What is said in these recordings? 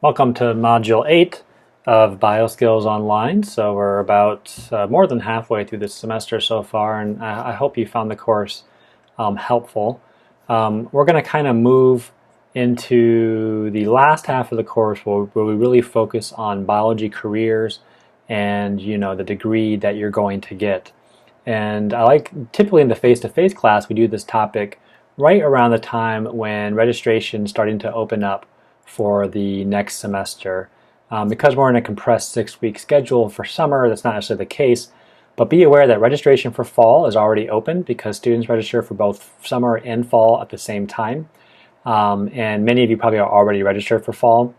Welcome to Module 8 of BioSKills Online. So we're about more than halfway through this semester so far, and I hope you found the course helpful. We're going to kind of move into the last half of the course where we really focus on biology careers and the degree that you're going to get. And typically in the face-to-face class we do this topic right around the time when registration is starting to open up for the next semester. Because we're in a compressed 6-week schedule for summer, that's not necessarily the case, but be aware that registration for fall is already open because students register for both summer and fall at the same time. And many of you probably are already registered for fall.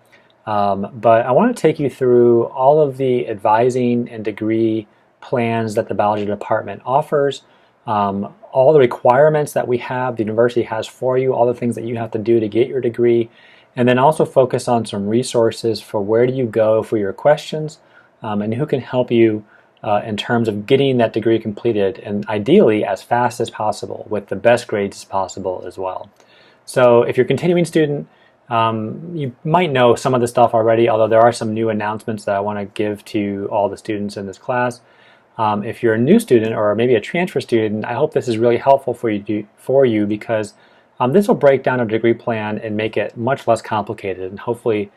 But I want to take you through all of the advising and degree plans that the biology department offers, all the requirements that we have, the university has for you, all the things that you have to do to get your degree, and then also focus on some resources for where do you go for your questions and who can help you in terms of getting that degree completed, and ideally as fast as possible with the best grades as possible as well. So if you're a continuing student, you might know some of the stuff already, although there are some new announcements that I want to give to all the students in this class. If you're a new student or maybe a transfer student, I hope this is really helpful for you because this will break down a degree plan and make it much less complicated, and hopefully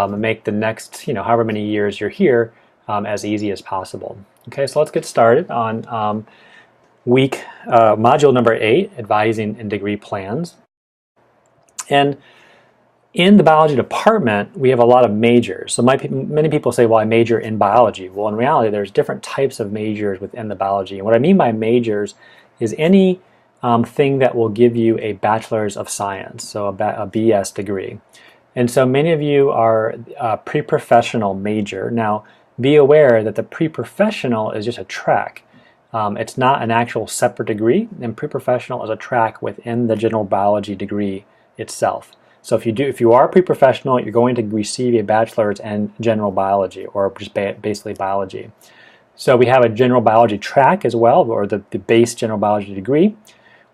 make the next, however many years you're here as easy as possible. Okay, so let's get started on module number 8, advising and degree plans. And in the biology department, we have a lot of majors. So many people say, well, I major in biology. Well, in reality, there's different types of majors within the biology. And what I mean by majors is any thing that will give you a Bachelor's of Science, so a BS degree. And so many of you are a pre-professional major. Now, be aware that the pre-professional is just a track. It's not an actual separate degree, and pre-professional is a track within the general biology degree itself. So if you are pre-professional, you're going to receive a Bachelor's in general biology, or just basically biology. So we have a general biology track as well, or the base general biology degree.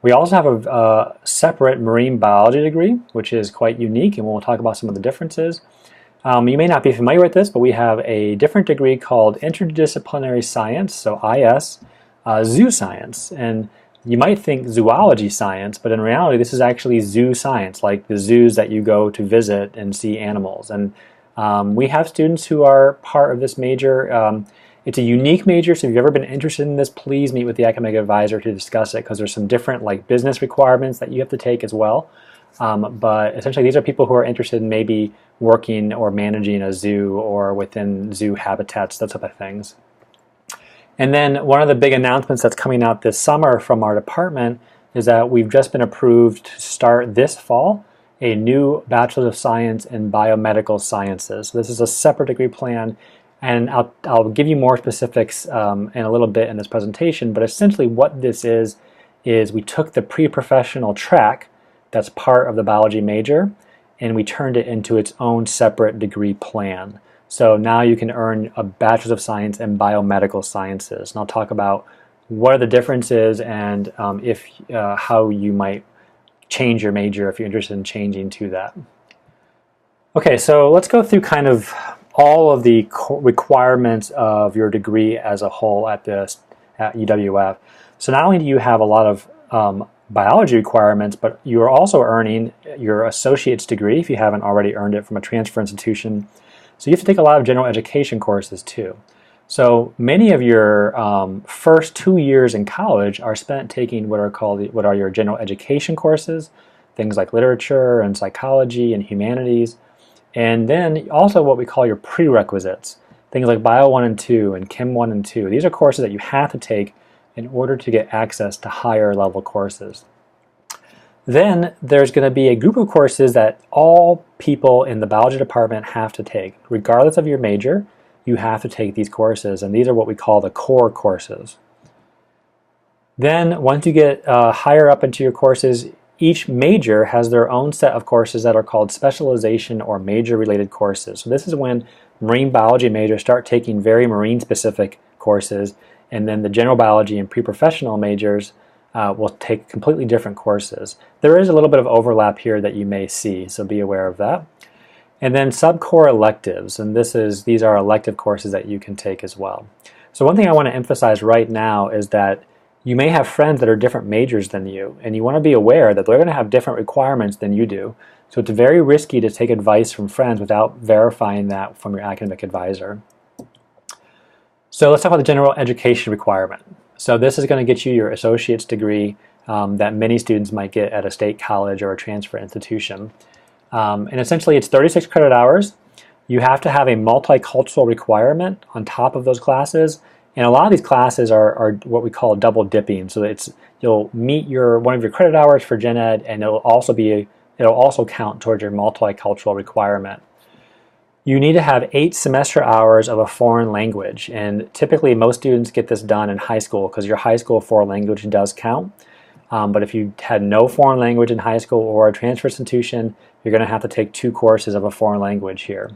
We also have a separate marine biology degree, which is quite unique, and we'll talk about some of the differences. You may not be familiar with this, but we have a different degree called Interdisciplinary Science, so IS, Zoo Science. And you might think zoology science, but in reality this is actually zoo science, like the zoos that you go to visit and see animals. And we have students who are part of this major. It's a unique major, so if you've ever been interested in this, please meet with the academic advisor to discuss it, because there's some different business requirements that you have to take as well. But essentially these are people who are interested in maybe working or managing a zoo or within zoo habitats, that type of things. And then one of the big announcements that's coming out this summer from our department is that we've just been approved to start this fall a new Bachelor's of Science in Biomedical Sciences. So this is a separate degree plan, and I'll give you more specifics in a little bit in this presentation, but essentially what this is we took the pre-professional track that's part of the biology major and we turned it into its own separate degree plan. So now you can earn a Bachelor's of Science in Biomedical Sciences. And I'll talk about what are the differences and how you might change your major if you're interested in changing to that. Okay, so let's go through kind of all of the requirements of your degree as a whole at UWF. So not only do you have a lot of biology requirements, but you are also earning your associate's degree if you haven't already earned it from a transfer institution. So you have to take a lot of general education courses too. So many of your first 2 years in college are spent taking what are your general education courses, things like literature and psychology and humanities, and then also what we call your prerequisites, things like Bio 1 and 2 and Chem 1 and 2. These are courses that you have to take in order to get access to higher level courses. Then there's going to be a group of courses that all people in the biology department have to take. Regardless of your major, you have to take these courses, and these are what we call the core courses. Then once you get higher up into your courses, each major has their own set of courses that are called specialization or major related courses. So this is when marine biology majors start taking very marine specific courses, and then the general biology and pre-professional majors will take completely different courses. There is a little bit of overlap here that you may see, so be aware of that. And then subcore electives, and these are elective courses that you can take as well. So one thing I want to emphasize right now is that you may have friends that are different majors than you, and you want to be aware that they're going to have different requirements than you do. So it's very risky to take advice from friends without verifying that from your academic advisor. So let's talk about the general education requirement. So this is going to get you your associate's degree that many students might get at a state college or a transfer institution. And essentially it's 36 credit hours. You have to have a multicultural requirement on top of those classes. And a lot of these classes are what we call double dipping. So you'll meet one of your credit hours for gen ed, and it'll also count towards your multicultural requirement. You need to have 8 semester hours of a foreign language, and typically most students get this done in high school because your high school foreign language does count. But if you had no foreign language in high school or a transfer institution, you're going to have to take 2 courses of a foreign language here.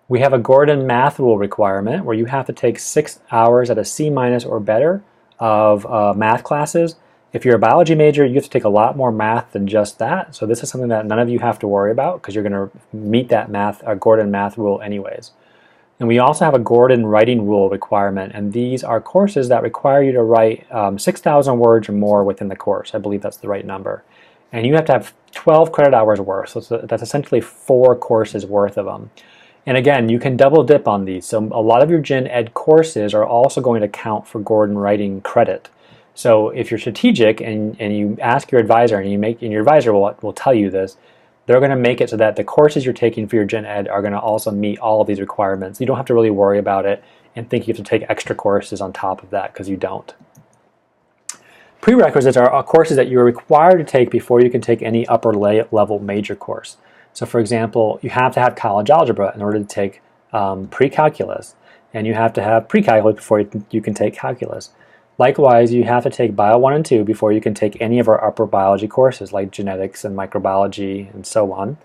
We have a Gordon math rule requirement where you have to take 6 hours at a C- or better of math classes. If you're a biology major, you have to take a lot more math than just that. So this is something that none of you have to worry about because you're going to meet that Gordon math rule anyways. And we also have a Gordon writing rule requirement, and these are courses that require you to write 6,000 words or more within the course. I believe that's the right number. And you have to have 12 credit hours worth, so that's essentially 4 courses worth of them. And again, you can double dip on these. So a lot of your gen ed courses are also going to count for Gordon writing credit. So if you're strategic and you ask your advisor and your advisor will tell you this, they're going to make it so that the courses you're taking for your gen ed are going to also meet all of these requirements. You don't have to really worry about it and think you have to take extra courses on top of that, because you don't. Prerequisites are courses that you're required to take before you can take any upper level major course. So for example, you have to have college algebra in order to take pre-calculus, and you have to have pre-calculus before you can take calculus. Likewise, you have to take Bio 1 and 2 before you can take any of our upper biology courses like genetics and microbiology and so on.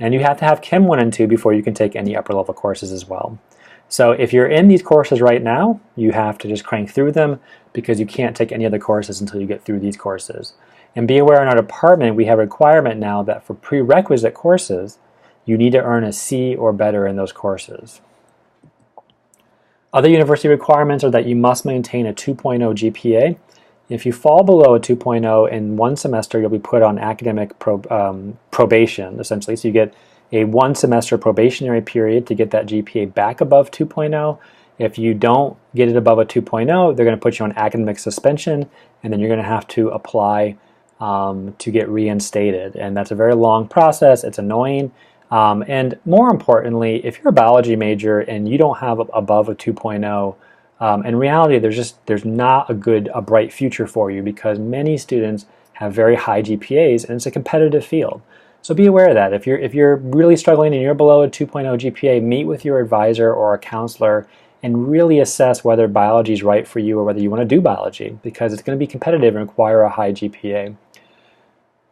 And you have to have Chem 1 and 2 before you can take any upper level courses as well. So if you're in these courses right now, you have to just crank through them because you can't take any other courses until you get through these courses. And be aware in our department, we have a requirement now that for prerequisite courses, you need to earn a C or better in those courses. Other university requirements are that you must maintain a 2.0 GPA. If you fall below a 2.0 in one semester, you'll be put on academic probation, essentially. So you get a 1 semester probationary period to get that GPA back above 2.0. If you don't get it above a 2.0, they're going to put you on academic suspension, and then you're going to have to apply to get reinstated. And that's a very long process. It's annoying. And more importantly, if you're a biology major and you don't have above a 2.0, in reality, there's not a bright future for you because many students have very high GPAs and it's a competitive field. So be aware of that. If you're really struggling and you're below a 2.0 GPA, meet with your advisor or a counselor and really assess whether biology is right for you or whether you want to do biology, because it's going to be competitive and require a high GPA.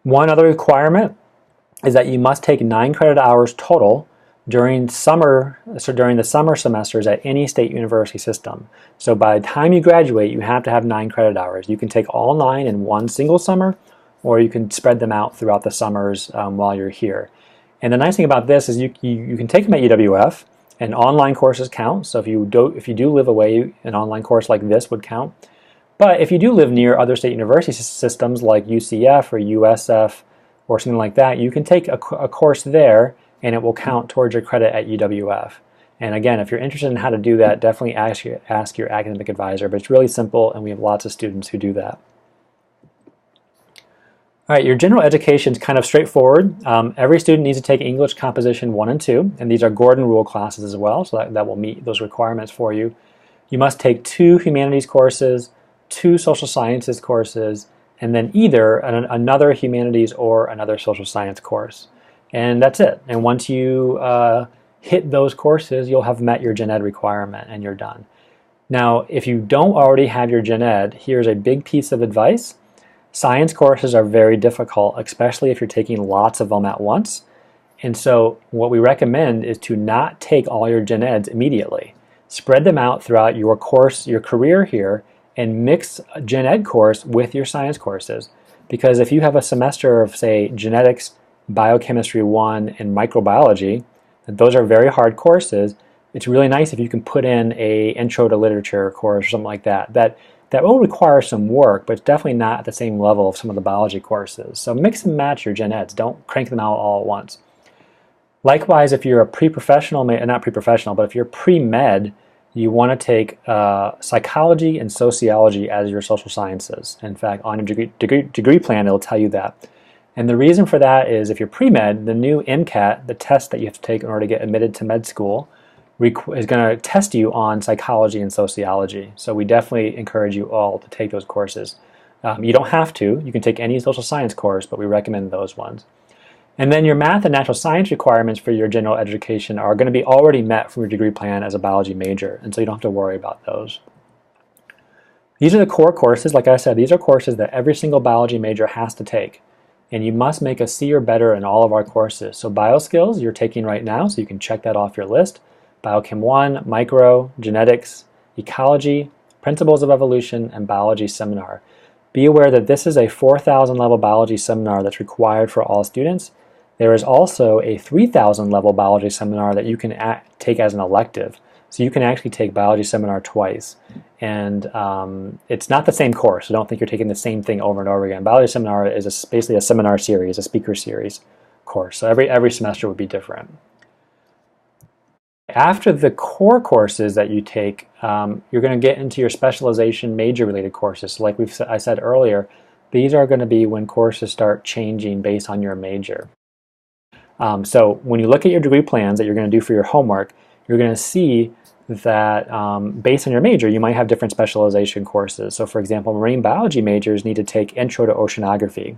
One other requirement is that you must take 9 credit hours total during the summer semesters at any state university system. So by the time you graduate, you have to have 9 credit hours. You can take all 9 in one single summer, or you can spread them out throughout the summers while you're here. And the nice thing about this is you can take them at UWF, and online courses count. So if you do live away, an online course like this would count. But if you do live near other state university systems like UCF or USF or something like that, you can take a course there and it will count towards your credit at UWF. And again, if you're interested in how to do that, definitely ask your academic advisor, but it's really simple and we have lots of students who do that. All right, your general education is kind of straightforward. Every student needs to take English Composition 1 and 2, and these are Gordon Rule classes as well, so that will meet those requirements for you. You must take 2 humanities courses, 2 social sciences courses, and then either another humanities or another social science course. And that's it. And once you hit those courses, you'll have met your gen ed requirement and you're done. Now, if you don't already have your gen ed, here's a big piece of advice. Science courses are very difficult, especially if you're taking lots of them at once. And so what we recommend is to not take all your gen eds immediately. Spread them out throughout your career here, and mix a gen ed course with your science courses. Because if you have a semester of, say, genetics, biochemistry 1, and microbiology, Those are very hard courses. It's really nice if you can put in a intro to literature course or something like that. That will require some work, but it's definitely not at the same level of some of the biology courses. So mix and match your gen eds. Don't crank them out all at once. Likewise, if you're a pre-professional, not pre-professional, but if you're pre-med, you want to take psychology and sociology as your social sciences. In fact, on your degree plan, it'll tell you that. And the reason for that is if you're pre-med, the new MCAT, the test that you have to take in order to get admitted to med school, is going to test you on psychology and sociology. So we definitely encourage you all to take those courses. You don't have to. You can take any social science course, but we recommend those ones. And then your math and natural science requirements for your general education are going to be already met from your degree plan as a biology major, and so you don't have to worry about those. These are the core courses. Like I said, these are courses that every single biology major has to take, and you must make a C or better in all of our courses. So BioSKills you're taking right now, so you can check that off your list. Biochem 1, Micro, Genetics, Ecology, Principles of Evolution, and Biology Seminar. Be aware that this is a 4,000 level biology seminar that's required for all students. There is also a 3,000 level biology seminar that you can take as an elective. So you can actually take biology seminar twice. And it's not the same course, so don't think you're taking the same thing over and over again. Biology seminar is basically a seminar series, a speaker series course. So every semester would be different. After the core courses that you take, you're going to get into your specialization major related courses. So like I said earlier, these are going to be when courses start changing based on your major. So when you look at your degree plans that you're going to do for your homework, you're going to see that based on your major, you might have different specialization courses. So for example, marine biology majors need to take Intro to Oceanography.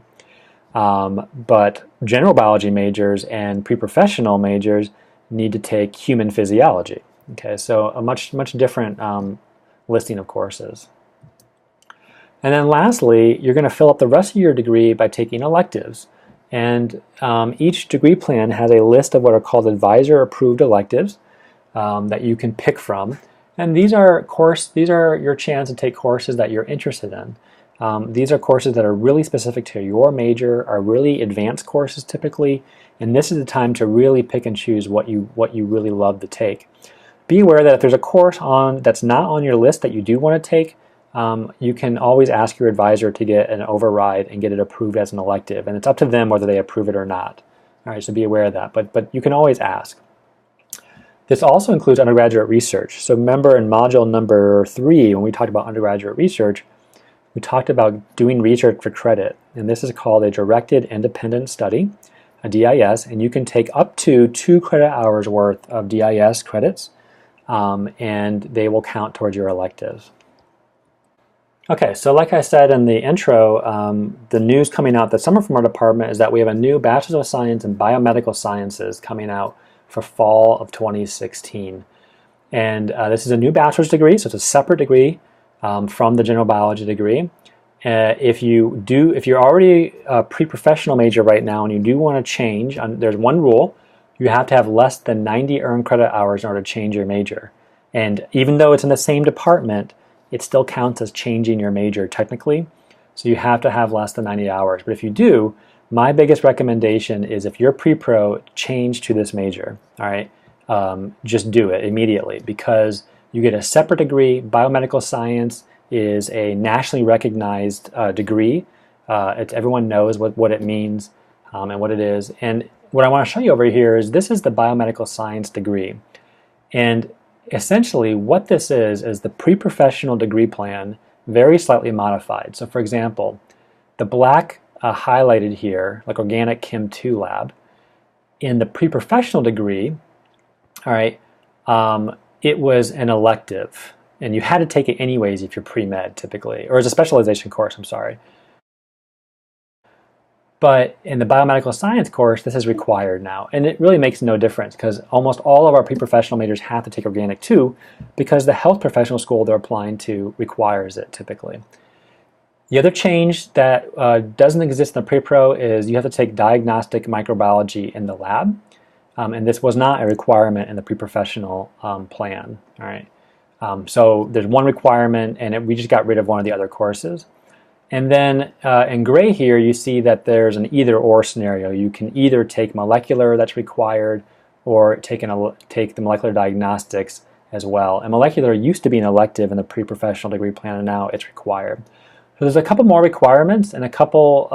But general biology majors and pre-professional majors need to take human physiology. Okay, so a much different listing of courses. And then lastly, you're going to fill up the rest of your degree by taking electives. And each degree plan has a list of what are called advisor-approved electives that you can pick from. And these are your chance to take courses that you're interested in. These are courses that are really specific to your major, are really advanced courses typically, and this is the time to really pick and choose what you really love to take. Be aware that if there's a course that's not on your list that you do want to take, you can always ask your advisor to get an override and get it approved as an elective, and it's up to them whether they approve it or not. All right, so be aware of that, but you can always ask. This also includes undergraduate research. So remember in module number 3, when we talked about undergraduate research, we talked about doing research for credit, and this is called a directed independent study, a DIS, and you can take up to 2 credit hours worth of DIS credits, and they will count towards your electives. Okay, so like I said in the intro, the news coming out this summer from our department is that we have a new Bachelor of Science in Biomedical Sciences coming out for fall of 2016. And this is a new bachelor's degree, so it's a separate degree from the general biology degree. If you're already a pre-professional major right now and you do want to change, there's one rule: you have to have less than 90 earned credit hours in order to change your major. And even though it's in the same department, it still counts as changing your major technically. So you have to have less than 90 hours. But if you do, my biggest recommendation is if you're pre-pro, change to this major. All right, just do it immediately because you get a separate degree. Biomedical Science is a nationally recognized degree. Everyone knows what it means and what it is. And what I want to show you over here is this is the Biomedical Science degree. And essentially what this is the pre-professional degree plan very slightly modified. So for example, the black highlighted here, like Organic Chem 2 lab, in the pre-professional degree, all right, it was an elective, and you had to take it anyways if you're pre-med typically, or as a specialization course, I'm sorry. But in the biomedical science course, this is required now, and it really makes no difference because almost all of our pre-professional majors have to take organic too, because the health professional school they're applying to requires it typically. The other change that doesn't exist in the pre-pro is you have to take diagnostic microbiology in the lab, and this was not a requirement in the pre-professional plan. All right, so there's one requirement, and we just got rid of one of the other courses. And then in gray here, you see that there's an either-or scenario. You can either take molecular, that's required, or take the molecular diagnostics as well. And molecular used to be an elective in the pre-professional degree plan, and now it's required. So there's a couple more requirements, and a couple,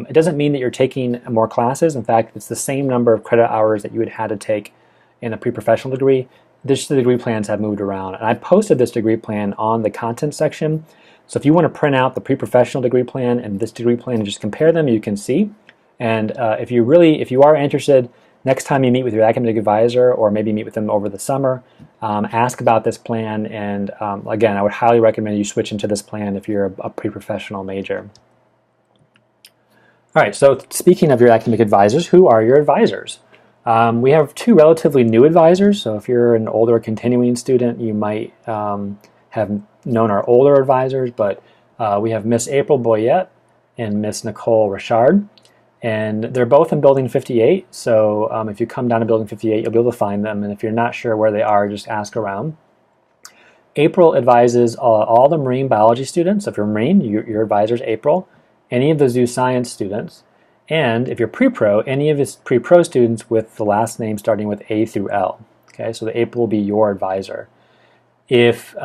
it doesn't mean that you're taking more classes. In fact, it's the same number of credit hours that you would have to take in a pre-professional degree. Just the degree plans have moved around. And I posted this degree plan on the content section. So if you want to print out the pre-professional degree plan and this degree plan and just compare them, you can see. And if you are interested, next time you meet with your academic advisor, or maybe meet with them over the summer, ask about this plan. And again, I would highly recommend you switch into this plan if you're a pre-professional major. All right, so speaking of your academic advisors, who are your advisors? We have two relatively new advisors. So if you're an older continuing student, you might have known our older advisors, but we have Miss April Boyette and Miss Nicole Richard. And they're both in Building 58, so if you come down to Building 58, you'll be able to find them, and if you're not sure where they are, just ask around. April advises all the marine biology students. So if you're Marine, your advisor is April, any of the zoo science students, and if you're pre-pro, any of his pre-pro students with the last name starting with A through L. Okay, so the April will be your advisor. If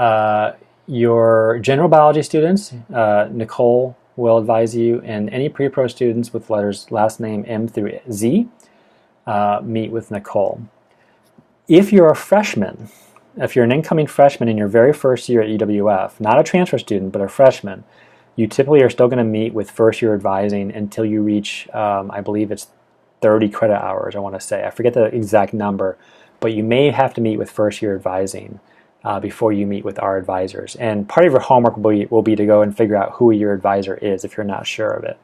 your general biology students, Nicole will advise you, and any pre-pro students with letters last name M through Z, meet with Nicole. If you're a freshman, if you're an incoming freshman in your very first year at EWF, not a transfer student, but a freshman, you typically are still going to meet with first year advising until you reach, I believe it's 30 credit hours, I want to say. I forget the exact number, but you may have to meet with first year advising before you meet with our advisors. And part of your homework will be to go and figure out who your advisor is if you're not sure of it.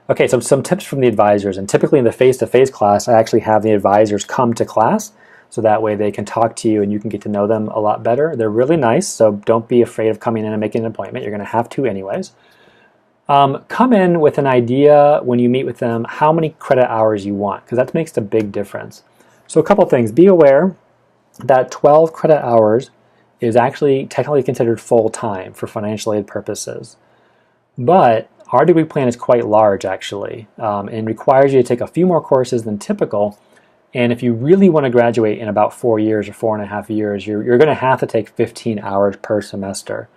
Okay, so some tips from the advisors. And typically in the face-to-face class, I actually have the advisors come to class, so that way they can talk to you and you can get to know them a lot better. They're really nice, so don't be afraid of coming in and making an appointment. You're going to have to anyways. Come in with an idea when you meet with them how many credit hours you want, because that makes a big difference. So a couple things. Be aware that 12 credit hours is actually technically considered full-time for financial aid purposes. But our degree plan is quite large actually, and requires you to take a few more courses than typical. And if you really want to graduate in about 4 years or 4.5 years, you're going to have to take 15 hours per semester.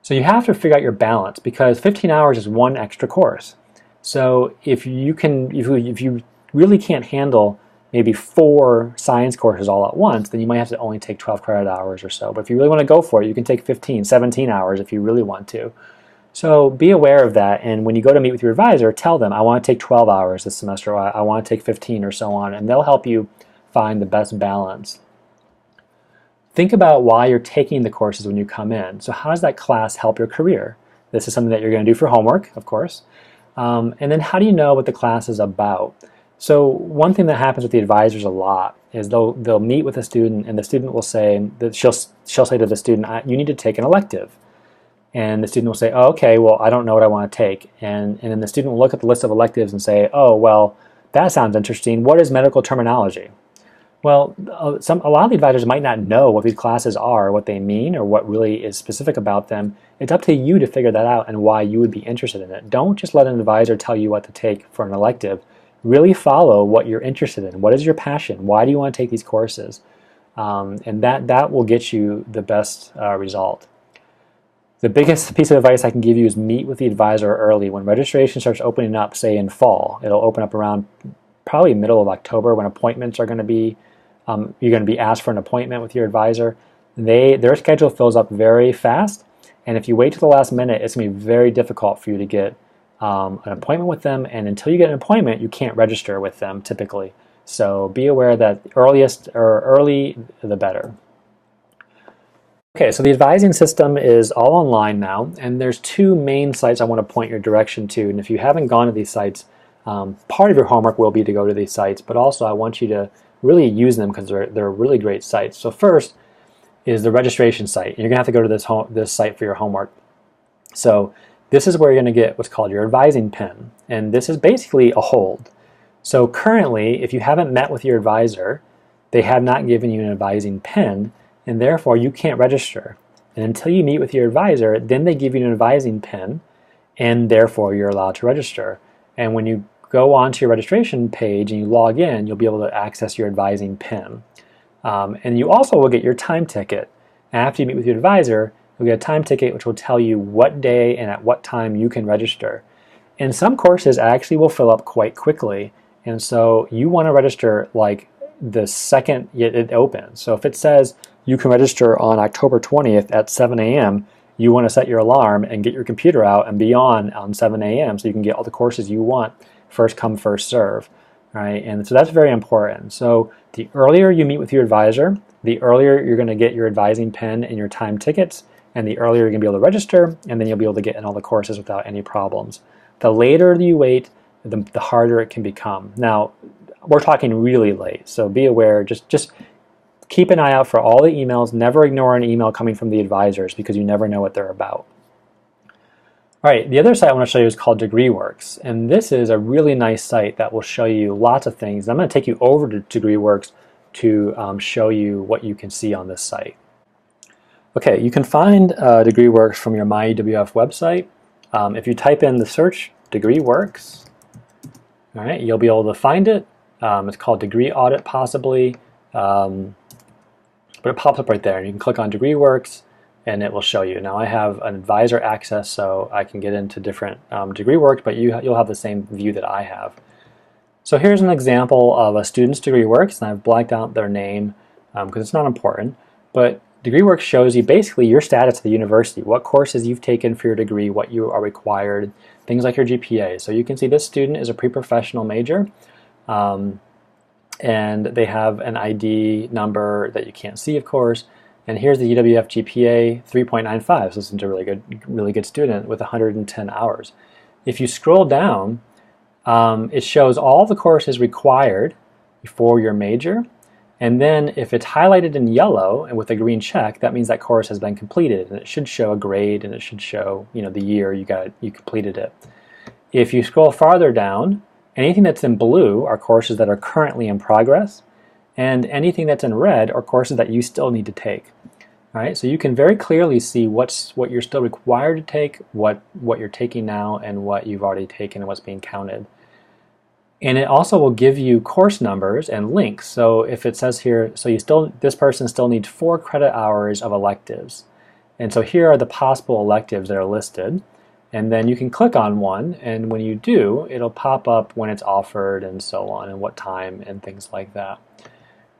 So you have to figure out your balance, because 15 hours is one extra course. So if you really can't handle maybe 4 science courses all at once, then you might have to only take 12 credit hours or so. But if you really want to go for it, you can take 15, 17 hours if you really want to. So be aware of that, and when you go to meet with your advisor, tell them, I want to take 12 hours this semester, or I want to take 15 or so on, and they'll help you find the best balance. Think about why you're taking the courses when you come in. So how does that class help your career? This is something that you're going to do for homework, of course. And then how do you know what the class is about? So one thing that happens with the advisors a lot is they'll meet with a student, and the student will say that she'll say to the student, you need to take an elective. And the student will say, oh, okay, well, I don't know what I want to take. And then the student will look at the list of electives and say, oh, well, that sounds interesting. What is medical terminology? Well, a lot of the advisors might not know what these classes are, what they mean, or what really is specific about them. It's up to you to figure that out and why you would be interested in it. Don't just let an advisor tell you what to take for an elective. Really follow what you're interested in. What is your passion? Why do you want to take these courses? And that will get you the best result. The biggest piece of advice I can give you is meet with the advisor early. When registration starts opening up, say in fall, it'll open up around probably middle of October, when appointments are going to be, you're going to be asked for an appointment with your advisor. Their schedule fills up very fast, and if you wait till the last minute, it's going to be very difficult for you to get an appointment with them, and until you get an appointment, you can't register with them typically. So be aware that early the better. Okay, so the advising system is all online now, and there's 2 main sites I want to point your direction to. And if you haven't gone to these sites, part of your homework will be to go to these sites, but also I want you to really use them because they're really great sites. So first is the registration site. And you're going to have to go to this site for your homework. So this is where you're going to get what's called your advising pin, and this is basically a hold. So currently, if you haven't met with your advisor, they have not given you an advising pin, and therefore you can't register. And until you meet with your advisor, then they give you an advising pin, and therefore you're allowed to register. And when you go onto your registration page and you log in, you'll be able to access your advising PIN. And you also will get your time ticket. After you meet with your advisor, you'll get a time ticket which will tell you what day and at what time you can register. And some courses actually will fill up quite quickly. And so you want to register like the second it opens. So if it says you can register on October 20th at 7 a.m., you want to set your alarm and get your computer out and be on 7 a.m. so you can get all the courses you want, first come, first serve. Right? And so that's very important. So the earlier you meet with your advisor, the earlier you're going to get your advising PIN and your time tickets, and the earlier you're going to be able to register, and then you'll be able to get in all the courses without any problems. The later you wait, the harder it can become. Now, we're talking really late, so be aware, just keep an eye out for all the emails. Never ignore an email coming from the advisors because you never know what they're about. All right, the other site I want to show you is called DegreeWorks, and this is a really nice site that will show you lots of things. I'm going to take you over to DegreeWorks to show you what you can see on this site. Okay, you can find DegreeWorks from your MyEWF website. If you type in the search DegreeWorks, all right, you'll be able to find it. It's called Degree Audit possibly, but it pops up right there. And you can click on DegreeWorks and it will show you. Now I have an advisor access so I can get into different DegreeWorks, but you'll have the same view that I have. So here's an example of a student's DegreeWorks, and I've blacked out their name because it's not important, but DegreeWorks shows you basically your status at the university, what courses you've taken for your degree, what you are required, things like your GPA. So you can see this student is a pre-professional major, and they have an ID number that you can't see, of course. And here's the UWF GPA 3.95, so this is a really good student with 110 hours. If you scroll down, it shows all the courses required for your major. And then if it's highlighted in yellow and with a green check, that means that course has been completed, and it should show a grade and it should show, the year you completed it. If you scroll farther down, anything that's in blue are courses that are currently in progress, and anything that's in red are courses that you still need to take. All right, so you can very clearly see what you're still required to take, what you're taking now, and what you've already taken and what's being counted. And it also will give you course numbers and links. So if it says here, so this person still needs 4 credit hours of electives. And so here are the possible electives that are listed. And then you can click on one, and when you do, it'll pop up when it's offered and so on, and what time and things like that.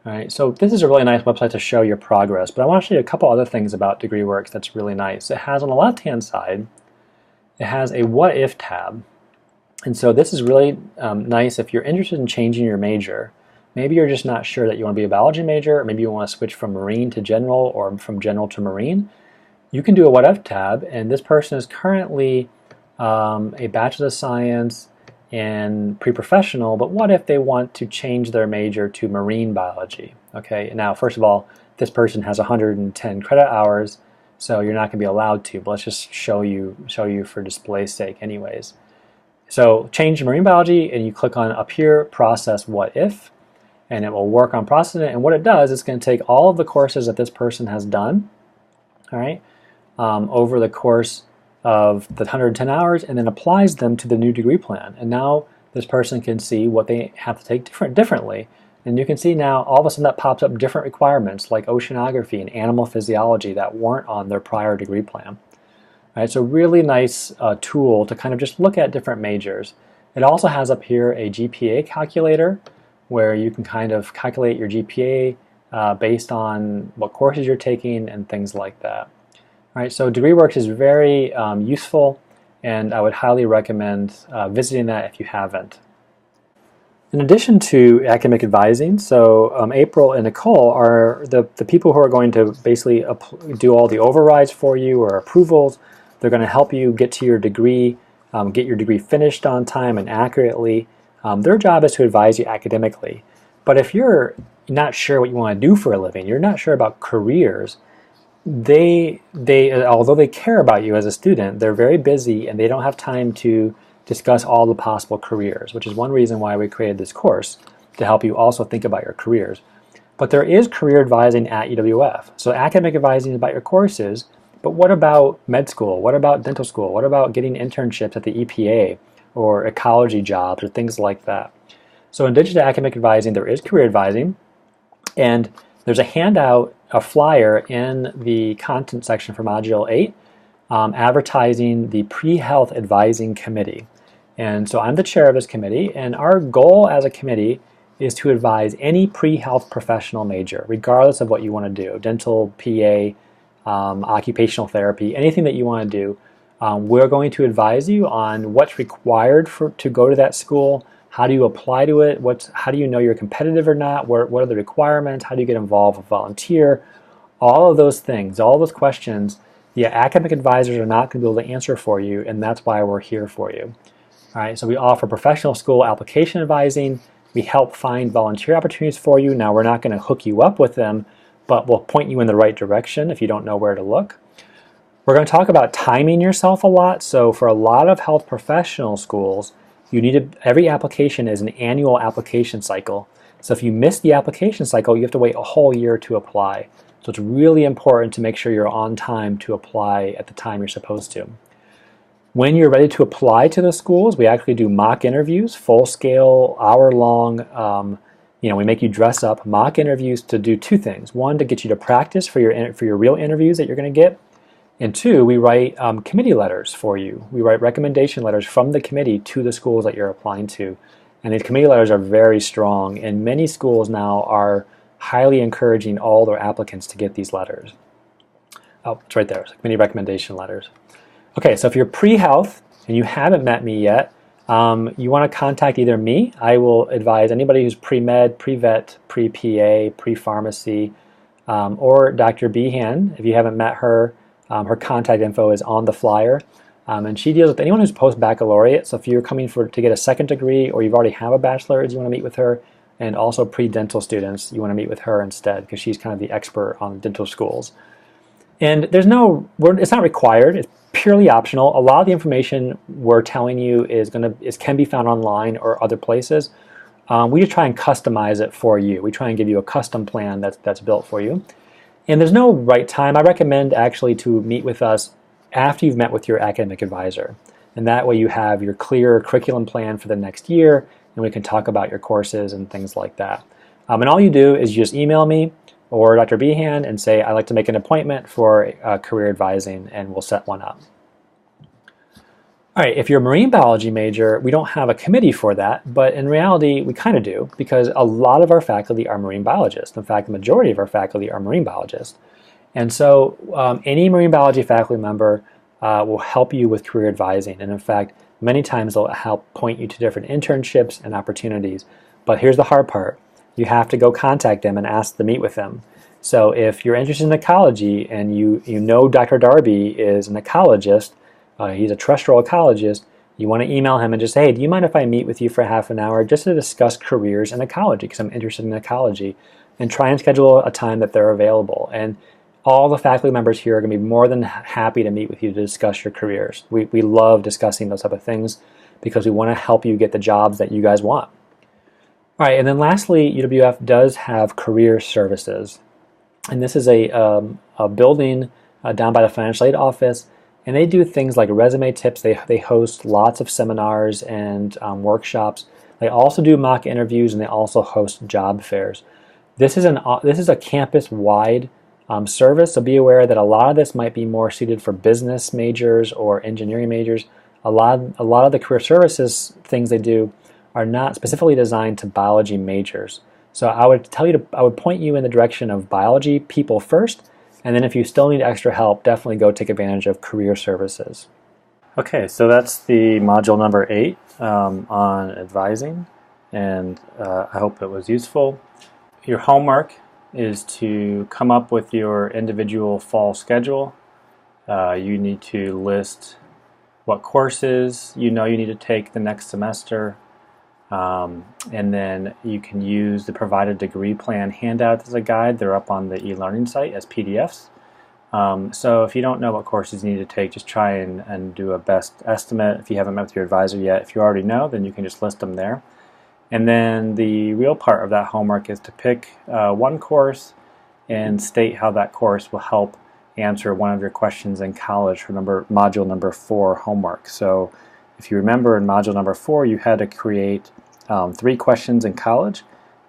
All right, so this is a really nice website to show your progress, but I want to show you a couple other things about DegreeWorks that's really nice. It has on the left-hand side, it has a What If tab. And so this is really nice if you're interested in changing your major. Maybe you're just not sure that you want to be a biology major, or maybe you want to switch from marine to general or from general to marine. You can do a What If tab, and this person is currently a Bachelor of Science and pre-professional, but what if they want to change their major to marine biology? Okay, now first of all, this person has 110 credit hours, so you're not going to be allowed to, but let's just show you for display's sake anyways. So change to marine biology, and you click on up here, process what if, and it will work on processing it. And what it does, it's going to take all of the courses that this person has done, all right, over the course of the 110 hours, and then applies them to the new degree plan. And now this person can see what they have to take differently. And you can see now all of a sudden that pops up different requirements like oceanography and animal physiology that weren't on their prior degree plan. All right, so really nice tool to kind of just look at different majors. It also has up here a GPA calculator where you can kind of calculate your GPA based on what courses you're taking and things like that. All right, so DegreeWorks is very useful, and I would highly recommend visiting that if you haven't. In addition to academic advising, so April and Nicole are the people who are going to basically do all the overrides for you or approvals. They're going to help you get to your degree, get your degree finished on time and accurately. Their job is to advise you academically. But if you're not sure what you want to do for a living, you're not sure about careers, they although they care about you as a student, they're very busy and they don't have time to discuss all the possible careers, which is one reason why we created this course, to help you also think about your careers. But there is career advising at UWF. So academic advising is about your courses, but what about med school? What about dental school? What about getting internships at the EPA or ecology jobs or things like that. So in addition to academic advising, there is career advising, and there's a handout, a flyer in the content section for Module 8 advertising the PreHealth Advising Committee. And so I'm the chair of this committee, and our goal as a committee is to advise any pre-health professional major, regardless of what you want to do, dental, PA, occupational therapy, anything that you want to do. We're going to advise you on what's required to go to that school, how do you apply to it, how do you know you're competitive or not, what are the requirements, how do you get involved with volunteer, all of those things, all those questions, the academic advisors are not going to be able to answer for you, and that's why we're here for you. All right, so we offer professional school application advising. We help find volunteer opportunities for you. Now, we're not going to hook you up with them, but we'll point you in the right direction if you don't know where to look. We're going to talk about timing yourself a lot. So for a lot of health professional schools, every application is an annual application cycle. So if you miss the application cycle, you have to wait a whole year to apply. So it's really important to make sure you're on time to apply at the time you're supposed to. When you're ready to apply to the schools, we actually do mock interviews, full-scale, hour-long. We make you dress up, mock interviews to do two things. One, to get you to practice for your real interviews that you're going to get. And two, we write committee letters for you. We write recommendation letters from the committee to the schools that you're applying to. And these committee letters are very strong. And many schools now are highly encouraging all their applicants to get these letters. Oh, it's right there, committee recommendation letters. Okay, so if you're pre-health and you haven't met me yet, you want to contact either me. I will advise anybody who's pre-med, pre-vet, pre-PA, pre-pharmacy, or Dr. Behan. If you haven't met her, her contact info is on the flyer. And she deals with anyone who's post-baccalaureate. So if you're coming to get a second degree or you've already have a bachelor's, you want to meet with her. And also pre-dental students, you want to meet with her instead because she's kind of the expert on dental schools. And it's not required. It's purely optional. A lot of the information we're telling you can be found online or other places. We just try and customize it for you. We try and give you a custom plan that's built for you. And there's no right time. I recommend actually to meet with us after you've met with your academic advisor. And that way you have your clear curriculum plan for the next year, and we can talk about your courses and things like that. And all you do is you just email me or Dr. Behan and say, I'd like to make an appointment for career advising, and we'll set one up. All right, if you're a marine biology major, we don't have a committee for that, but in reality, we kind of do because a lot of our faculty are marine biologists. In fact, the majority of our faculty are marine biologists. And so any marine biology faculty member will help you with career advising. And in fact, many times they'll help point you to different internships and opportunities. But here's the hard part. You have to go contact them and ask to meet with them. So if you're interested in ecology and you know Dr. Darby is an ecologist, he's a terrestrial ecologist, you want to email him and just say, hey, do you mind if I meet with you for half an hour just to discuss careers in ecology because I'm interested in ecology, and try and schedule a time that they're available. And all the faculty members here are going to be more than happy to meet with you to discuss your careers. We love discussing those type of things because we want to help you get the jobs that you guys want. All right, and then lastly, UWF does have career services. And this is a building down by the financial aid office, and they do things like resume tips. They host lots of seminars and workshops. They also do mock interviews, and they also host job fairs. This is a campus-wide service, so be aware that a lot of this might be more suited for business majors or engineering majors. A lot of the career services things they do are not specifically designed to biology majors. So I would point you in the direction of biology people first, and then if you still need extra help, definitely go take advantage of career services. Okay, so that's the module number 8 on advising, and I hope it was useful. Your homework is to come up with your individual fall schedule. You need to list what courses you know you need to take the next semester, and then you can use the provided degree plan handout as a guide. They're up on the e-learning site as PDFs. So if you don't know what courses you need to take, just try and do a best estimate if you haven't met with your advisor yet. If you already know, then you can just list them there. And then the real part of that homework is to pick one course and state how that course will help answer one of your questions in college for module number 4 homework. So if you remember in module number 4, you had to create 3 questions in college,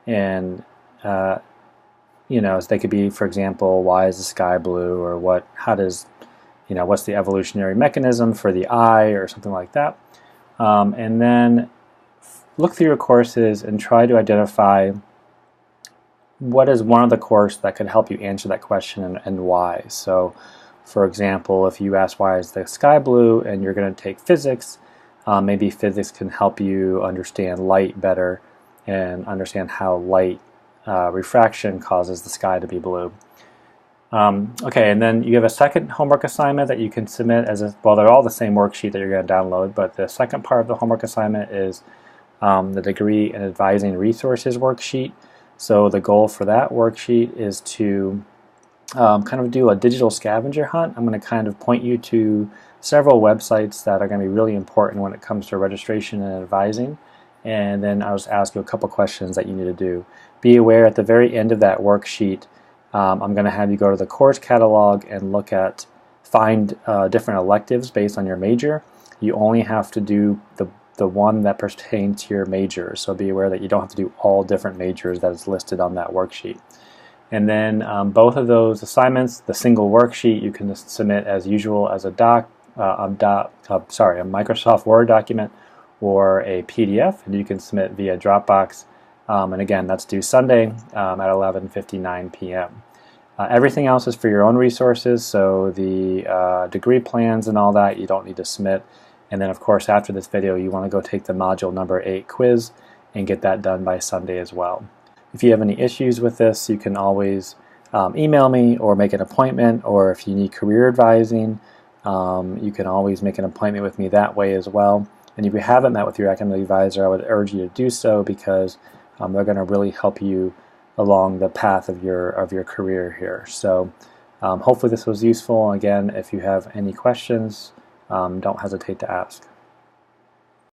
and you know, so they could be, for example, why is the sky blue, or what's the evolutionary mechanism for the eye, or something like that. And then look through your courses and try to identify what is one of the courses that could help you answer that question and why. So, for example, if you ask why is the sky blue and you're going to take physics, maybe physics can help you understand light better and understand how light refraction causes the sky to be blue. Okay, and then you have a second homework assignment that you can submit well, they're all the same worksheet that you're going to download, but the second part of the homework assignment is the Degree in Advising Resources worksheet. So the goal for that worksheet is to kind of do a digital scavenger hunt. I'm going to kind of point you to several websites that are going to be really important when it comes to registration and advising, and then I'll just ask you a couple questions that you need to do. Be aware at the very end of that worksheet, I'm going to have you go to the course catalog and find different electives based on your major. You only have to do the one that pertains to your major, so be aware that you don't have to do all different majors that is listed on that worksheet. And then both of those assignments, the single worksheet, you can just submit as usual as a Microsoft Word document or a PDF, and you can submit via Dropbox. And again, that's due Sunday at 11:59 p.m. Everything else is for your own resources, so the degree plans and all that you don't need to submit. And then, of course, after this video, you want to go take the module number 8 quiz and get that done by Sunday as well. If you have any issues with this, you can always email me or make an appointment, or if you need career advising, you can always make an appointment with me that way as well. And if you haven't met with your academic advisor, I would urge you to do so, because they're going to really help you along the path of your career here. So hopefully this was useful. Again, if you have any questions, don't hesitate to ask.